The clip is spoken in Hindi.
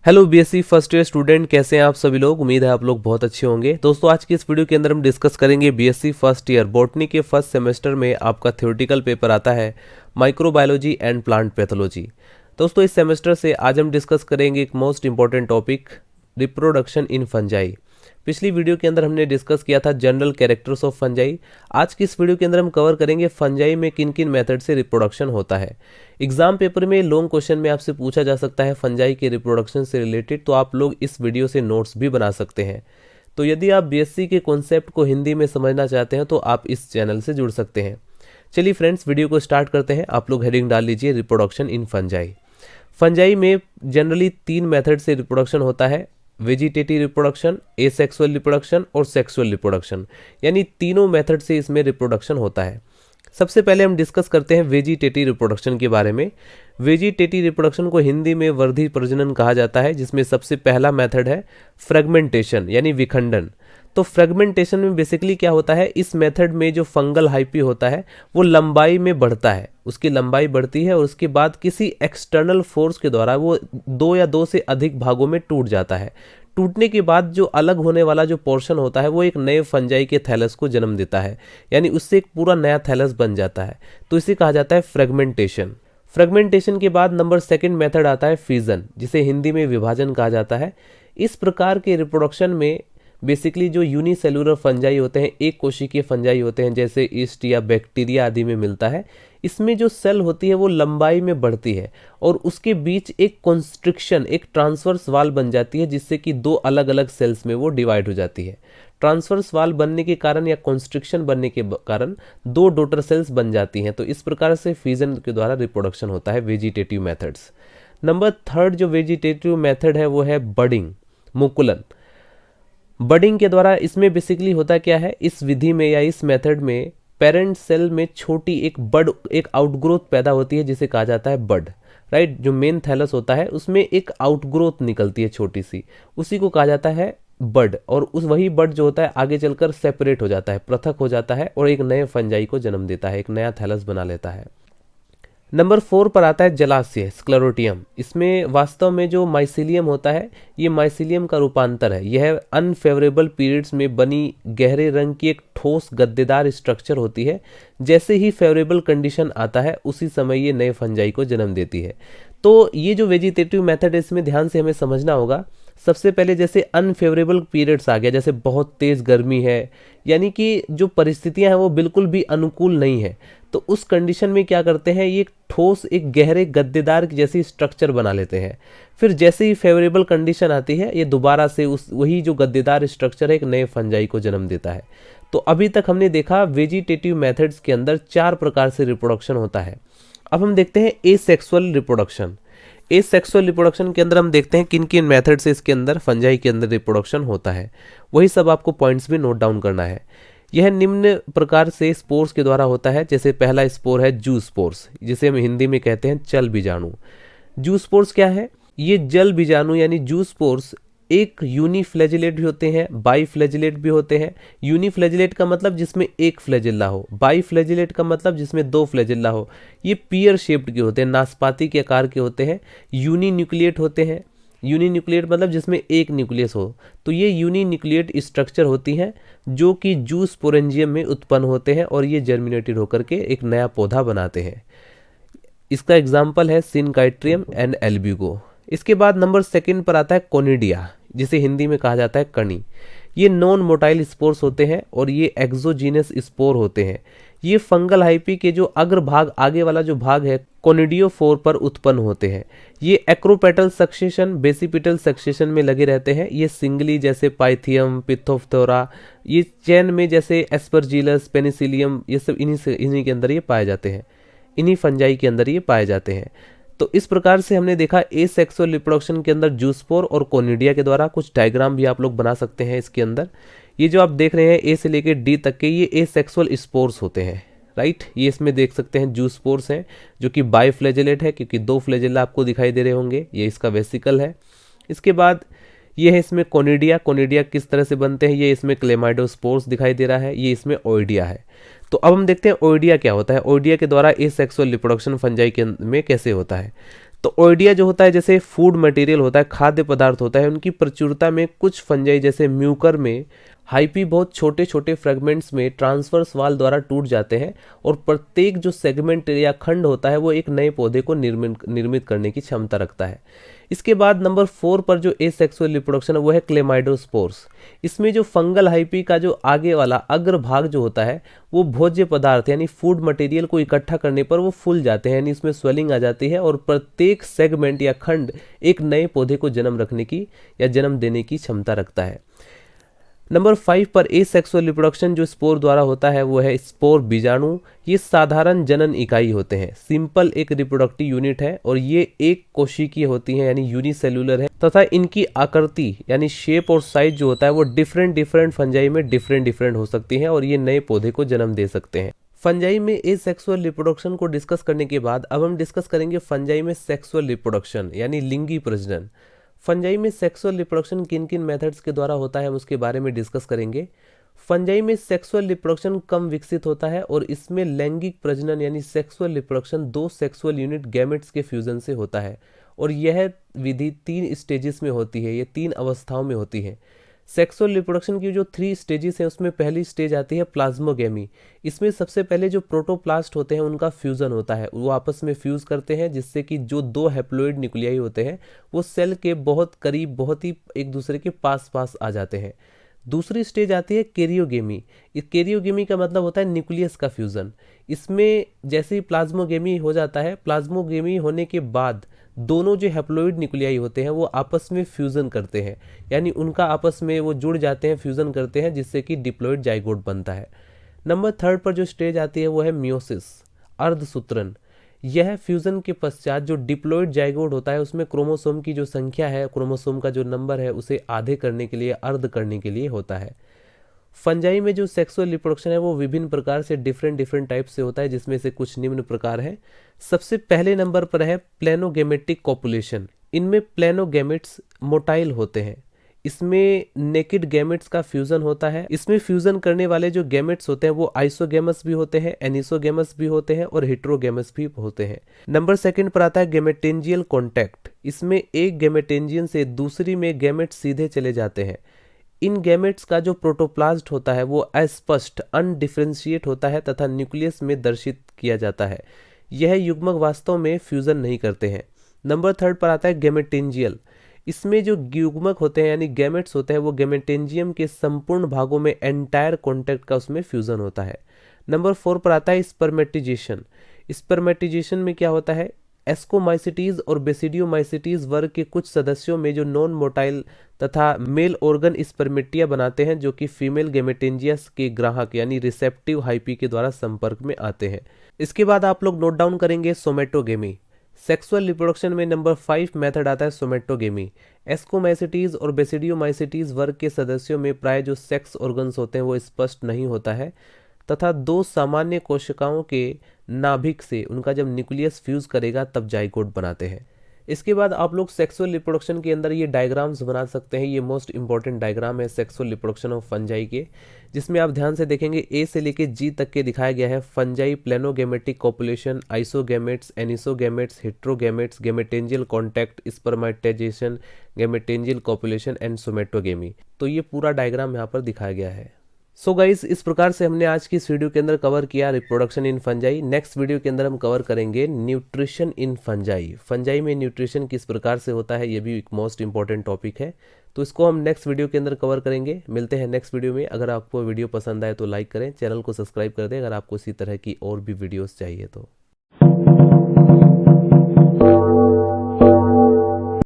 Hello BSc first year student, कैसे हैं आप सभी लोग। उम्मीद है आप लोग बहुत अच्छे होंगे। दोस्तों आज की इस वीडियो के अंदर हम डिस्कस करेंगे बीएससी फर्स्ट ईयर बॉटनी के फर्स्ट सेमेस्टर में आपका थ्योरेटिकल पेपर आता है माइक्रोबायोलॉजी एंड प्लांट पैथोलॉजी। दोस्तों इस सेमेस्टर से आज हम डिस्कस करेंगे एक most important topic, reproduction in fungi. पिछली वीडियो के अंदर हमने डिस्कस किया था जनरल कैरेक्टर्स ऑफ फंजाई। आज की इस वीडियो के अंदर हम कवर करेंगे फंजाई में किन किन मेथड से रिप्रोडक्शन होता है। एग्जाम पेपर में लॉन्ग क्वेश्चन में आपसे पूछा जा सकता है फंजाई के रिप्रोडक्शन से रिलेटेड, तो आप लोग इस वीडियो से नोट्स भी बना सकते हैं। तो यदि आप बीएससी के कॉन्सेप्ट को हिंदी में समझना चाहते हैं तो आप इस चैनल से जुड़ सकते हैं। चलिए फ्रेंड्स, वीडियो को स्टार्ट करते हैं। आप लोग हेडिंग डाल लीजिए रिप्रोडक्शन इन फंजाई। फंजाई में जनरली 3 मेथड से रिप्रोडक्शन होता है, वेजिटेटिव रिप्रोडक्शन, एसेक्सुअल रिप्रोडक्शन और सेक्सुअल रिप्रोडक्शन, यानी तीनों मेथड से इसमें रिप्रोडक्शन होता है। सबसे पहले हम डिस्कस करते हैं वेजिटेटिव रिप्रोडक्शन के बारे में। वेजिटेटिव रिप्रोडक्शन को हिंदी में वर्धी प्रजनन कहा जाता है, जिसमें सबसे पहला मेथड है फ्रेगमेंटेशन यानी विखंडन। तो फ्रेगमेंटेशन में बेसिकली क्या होता है, इस मेथड में जो फंगल हाइपी होता है वो लंबाई में बढ़ता है, उसकी लंबाई बढ़ती है और उसके बाद किसी एक्सटर्नल फोर्स के द्वारा वो 2 या 2 से अधिक भागों में टूट जाता है। टूटने के बाद जो अलग होने वाला जो पोर्शन होता है वो एक नए फंजाई के थैलस को जन्म देता है, यानी उससे एक पूरा नया थैलस बन जाता है। तो इसे कहा जाता है फ्रेगमेंटेशन। फ्रेगमेंटेशन के बाद नंबर 2 मेथड आता है फ्यूजन, जिसे हिंदी में विभाजन कहा जाता है। इस प्रकार के रिप्रोडक्शन में बेसिकली जो यूनिसेलुलर फंजाई होते हैं, एक कोशिकीय फंजाई होते हैं, जैसे ईस्ट या बैक्टीरिया आदि में मिलता है, इसमें जो सेल होती है वो लंबाई में बढ़ती है और उसके बीच एक कॉन्स्ट्रिक्शन, एक ट्रांसवर्स वाल बन जाती है, जिससे कि 2 अलग अलग सेल्स में वो डिवाइड हो जाती है। ट्रांसवर्स वाल बनने के कारण या कॉन्स्ट्रिक्शन बनने के कारण 2 डॉटर सेल्स बन जाती हैं। तो इस प्रकार से फ्यूजन के द्वारा रिप्रोडक्शन होता है वेजिटेटिव मेथड्स। नंबर 3 जो वेजिटेटिव मेथड है वो है बडिंग, मुकुलन। बडिंग के द्वारा इसमें बेसिकली होता क्या है, इस विधि में या इस मेथड में पेरेंट सेल में छोटी एक आउटग्रोथ पैदा होती है, जिसे कहा जाता है बड, राइट। जो मेन थैलस होता है उसमें एक आउटग्रोथ निकलती है छोटी सी, उसी को कहा जाता है बड। और उस वही बड जो होता है आगे चलकर सेपरेट हो जाता है, पृथक हो जाता है और एक नए फंजाई को जन्म देता है, एक नया थैलस बना लेता है। नंबर 4 पर आता है जलाशय, स्क्लेरोटियम। इसमें वास्तव में जो माइसीलियम होता है ये माइसीलियम का रूपांतर है। यह अनफेवरेबल पीरियड्स में बनी गहरे रंग की एक ठोस गद्देदार स्ट्रक्चर होती है। जैसे ही फेवरेबल कंडीशन आता है उसी समय ये नए फंजाई को जन्म देती है। तो ये जो वेजिटेटिव मेथड है इसमें ध्यान से हमें समझना होगा। सबसे पहले जैसे अनफेवरेबल पीरियड्स आ गया, जैसे बहुत तेज़ गर्मी है, यानी कि जो परिस्थितियां हैं वो बिल्कुल भी अनुकूल नहीं है, तो उस कंडीशन में क्या करते हैं, ये एक ठोस एक गहरे गद्देदार जैसी स्ट्रक्चर बना लेते हैं। फिर जैसे ही फेवरेबल कंडीशन आती है ये दोबारा से उस वही जो गद्देदार स्ट्रक्चर है एक नए फंजाई को जन्म देता है। तो अभी तक हमने देखा वेजिटेटिव मेथड्स के अंदर 4 प्रकार से रिप्रोडक्शन होता है। अब हम देखते हैं एसेक्सुअल रिप्रोडक्शन। एसेक्सुअल रिप्रोडक्शन के अंदर हम देखते हैं किन किन मेथड से इसके अंदर फंजाई के अंदर रिप्रोडक्शन होता है। वही सब आपको पॉइंट्स भी नोट डाउन करना है। यह निम्न प्रकार से स्पोर्स के द्वारा होता है। जैसे पहला स्पोर है जू स्पोर्स, जिसे हम हिंदी में कहते हैं चल बीजाणु। जू स्पोर्स क्या है, ये जल बीजाणु यानी जू स्पोर्स एक यूनिफ्लैजिलेट भी होते हैं, बाईफ्लैजिलेट भी होते हैं। यूनिफ्लैजिलेट का मतलब जिसमें एक फ्लैजिला हो, बाईफ्लैजिलेट का मतलब जिसमें 2 फ्लैजिला हो। ये पियर शेप्ड के होते हैं, नाशपाती के आकार के होते हैं। यूनिन्यूक्लिएट होते हैं, यूनिन्यूक्लिएट मतलब जिसमें एक न्यूक्लियस हो। तो ये यूनिन्यूक्लिएट स्ट्रक्चर होती हैं जो कि जू स्पोरेंजियम में उत्पन्न होते हैं और ये जर्मिनेटेड होकर के एक नया पौधा बनाते हैं। इसका एग्जाम्पल है सिनकाइट्रियम एंड एल्ब्यूगो। इसके बाद नंबर 2 पर आता है कोनिडिया, जिसे हिंदी में कहा जाता है कणी। ये नॉन मोटाइल स्पोर्स होते हैं और ये एक्सोजीनस स्पोर होते हैं। ये फंगल हाइपी के जो अग्रभाग आगे वाला जो भाग है कोनिडियोफोर पर उत्पन्न होते हैं। ये एक्रोपेटल सक्सेशन बेसिपिटल सक्सेशन में लगे रहते हैं। ये सिंगली जैसे पाइथियम, पिथोफ्थोरा, ये चैन में जैसे एस्परजिलस, पेनिसिलियम, ये सब इन्हीं के अंदर ये पाए जाते हैं, इन्हीं फंजाई के अंदर ये पाए जाते हैं। तो इस प्रकार से हमने देखा एसेक्सुअल रिप्रोडक्शन के अंदर जूस्पोर और कोनिडिया के द्वारा। कुछ डायग्राम भी आप लोग बना सकते हैं इसके अंदर। ये जो आप देख रहे हैं ए से लेकर डी तक के ये एसेक्सुअल स्पोर्स होते हैं, राइट। ये इसमें देख सकते हैं जूस्पोर्स हैं जो कि बाईफ्लैजिलेट है, क्योंकि 2 फ्लैजिला आपको दिखाई दे रहे होंगे। ये इसका वेसिकल है। इसके बाद ये है इसमें कोनिडिया। कोनिडिया किस तरह से बनते हैं, ये इसमें क्लेमाइडोस्पोर्स दिखाई दे रहा है, ये इसमें ओइडिया है। तो अब हम देखते हैं ओइडिया क्या होता है, ओइडिया के द्वारा एसेक्सुअल रिप्रोडक्शन फंजाई के में कैसे होता है। तो ओइडिया जो होता है जैसे फूड मटेरियल होता है, खाद्य पदार्थ होता है, उनकी प्रचुरता में कुछ फंजाई जैसे म्यूकर में हाइपी बहुत छोटे छोटे फ्रेगमेंट्स में ट्रांसवर्स वाल द्वारा टूट जाते हैं और प्रत्येक जो सेगमेंट या खंड होता है वो एक नए पौधे को निर्मित करने की क्षमता रखता है। इसके बाद नंबर 4 पर जो एसेक्सुअल रिप्रोडक्शन है वो है क्लेमाइडोस्पोर्स। इसमें जो फंगल हाइपी का जो आगे वाला अग्र भाग जो होता है वो भोज्य पदार्थ यानी फूड मटेरियल को इकट्ठा करने पर वो फूल जाते हैं, यानी इसमें स्वेलिंग आ जाती है और प्रत्येक सेगमेंट या खंड एक नए पौधे को जन्म रखने की या जन्म देने की क्षमता रखता है। नंबर 5 पर एसेक्सुअल रिप्रोडक्शन जो स्पोर द्वारा होता है वो है स्पोर बीजाणु। ये साधारण जनन इकाई होते हैं, सिंपल एक रिप्रोडक्टिव यूनिट है और ये एक कोशिकीय होती हैं यानी यूनिसेल्युलर है, तथा इनकी आकृति यानी शेप और साइज जो होता है वो डिफरेंट फंजाई में डिफरेंट हो सकती है और ये नए पौधे को जन्म दे सकते हैं। फंजाई में एसेक्सुअल रिप्रोडक्शन को डिस्कस करने के बाद अब हम डिस्कस करेंगे फंजाई में सेक्सुअल रिप्रोडक्शन यानी लिंगी प्रजनन। फंजाई में सेक्सुअल रिप्रोडक्शन किन किन मेथड्स के द्वारा होता है हम उसके बारे में डिस्कस करेंगे। फंजाई में सेक्सुअल रिप्रोडक्शन कम विकसित होता है और इसमें लैंगिक प्रजनन यानी सेक्सुअल रिप्रोडक्शन दो सेक्सुअल यूनिट गैमेट्स के फ्यूजन से होता है और यह विधि 3 स्टेजेस में होती है, ये 3 अवस्थाओं में होती है। सेक्सुअल रिप्रोडक्शन की जो 3 स्टेजेस हैं उसमें पहली स्टेज आती है प्लाज्मोगेमी। इसमें सबसे पहले जो प्रोटोप्लास्ट होते हैं उनका फ्यूजन होता है, वो आपस में फ्यूज करते हैं जिससे कि जो 2 हैप्लॉइड न्यूक्लियाई होते हैं वो सेल के बहुत करीब, बहुत ही एक दूसरे के पास आ जाते हैं। दूसरी स्टेज आती है कैरियोगेमी। इस कैरियोगेमी का मतलब होता है न्यूक्लियस का फ्यूजन। इसमें जैसे ही प्लाज्मोगेमी हो जाता है, प्लाज्मोगेमी होने के बाद दोनों जो हैप्लॉइड न्यूक्लियाई होते हैं वो आपस में फ्यूजन करते हैं, यानी उनका आपस में वो जुड़ जाते हैं, फ्यूजन करते हैं जिससे कि डिप्लॉइड जाइगोट बनता है। नंबर 3 पर जो स्टेज आती है वो है मियोसिस, अर्धसूत्रण। यह फ्यूजन के पश्चात जो डिप्लॉइड जाइगोट होता है उसमें क्रोमोसोम की जो संख्या है, क्रोमोसोम का जो नंबर है उसे आधे करने के लिए, अर्ध करने के लिए होता है। फंजाई में जो सेक्सुअल रिप्रोडक्शन है वो विभिन्न प्रकार से डिफरेंट टाइप से होता है, जिसमें से कुछ निम्न प्रकार है। सबसे पहले नंबर पर है प्लेनोगेमेटिक कॉपुलेशन। इनमें प्लेनोगेमेट्स मोटाइल होते हैं, इसमें नेकेड गैमेट्स का फ्यूजन होता है। इसमें फ्यूजन करने वाले जो गैमेट्स होते हैं वो आइसोगेमस भी होते हैं, एनिसोगेमस भी होते हैं और हेटेरोगेमस भी होते हैं। नंबर 2 पर आता है गैमेटेंजियल कॉन्टैक्ट। इसमें एक गैमेटेंजियन से दूसरी में गैमेट्स सीधे चले जाते हैं। इन गैमेट्स का जो प्रोटोप्लास्ट होता है वो अस्पष्ट, अनडिफरेंशिएट होता है तथा न्यूक्लियस में दर्शित किया जाता है। यह युग्मक वास्तव में फ्यूजन नहीं करते हैं। नंबर 3 पर आता है गैमेटेंजियल। इसमें जो युग्मक होते हैं यानी गैमेट्स होते हैं वो गैमेटेंजियम के संपूर्ण भागों में एंटायर कॉन्टैक्ट का उसमें फ्यूजन होता है। नंबर 4 पर आता है स्पर्मेटिजेशन। स्पर्मेटिजेशन में क्या होता है, एस्कोमाइसिटीज और बेसिडियोमाइसिटीज वर्ग के कुछ सदस्यों में जो नॉन मोटाइल तथा मेल ऑर्गन स्पर्मेटिया बनाते हैं जो कि फीमेल गैमेटेंजियस के ग्राहक यानी रिसेप्टिव हाइपी के द्वारा संपर्क में आते हैं। इसके बाद आप लोग नोट डाउन करेंगे सोमेटोगेमी। सेक्सुअल रिप्रोडक्शन में नंबर 5 मेथड आता है सोमेटोगेमी। एस्कोमाइसिटीज और बेसिडियोमाइसिटीज वर्ग के सदस्यों में प्राय जो सेक्स ऑर्गन्स होते हैं वो स्पष्ट नहीं होता है तथा 2 सामान्य कोशिकाओं के नाभिक से उनका जब न्यूक्लियस फ्यूज करेगा तब जाइगोट बनाते हैं। इसके बाद आप लोग सेक्सुअल रिप्रोडक्शन के अंदर ये डायग्राम्स बना सकते हैं। ये मोस्ट इंपॉर्टेंट डायग्राम है सेक्सुअल रिप्रोडक्शन ऑफ फंजाई के, जिसमें आप ध्यान से देखेंगे ए से लेके जी तक के दिखाया गया है। Fungi, planogametic copulation, isogametes, anisogametes, heterogametes, gametangial contact, spermatization, gametangial copulation and somatogamy. तो ये पूरा डायग्राम यहाँ पर दिखाया गया है। सो गाइस, इस प्रकार से हमने आज की इस वीडियो के अंदर कवर किया reproduction in fungi. Next video के अंदर हम कवर करेंगे न्यूट्रिशन इन फंजाई। फंजाई में न्यूट्रिशन किस प्रकार से होता है ये भी एक मोस्ट इंपॉर्टेंट टॉपिक है, तो इसको हम नेक्स्ट वीडियो के अंदर कवर करेंगे। मिलते हैं नेक्स्ट वीडियो में। अगर आपको वीडियो पसंद आए तो लाइक करें, चैनल को सब्सक्राइब कर दें अगर आपको इसी तरह की और भी वीडियोज़ चाहिए तो।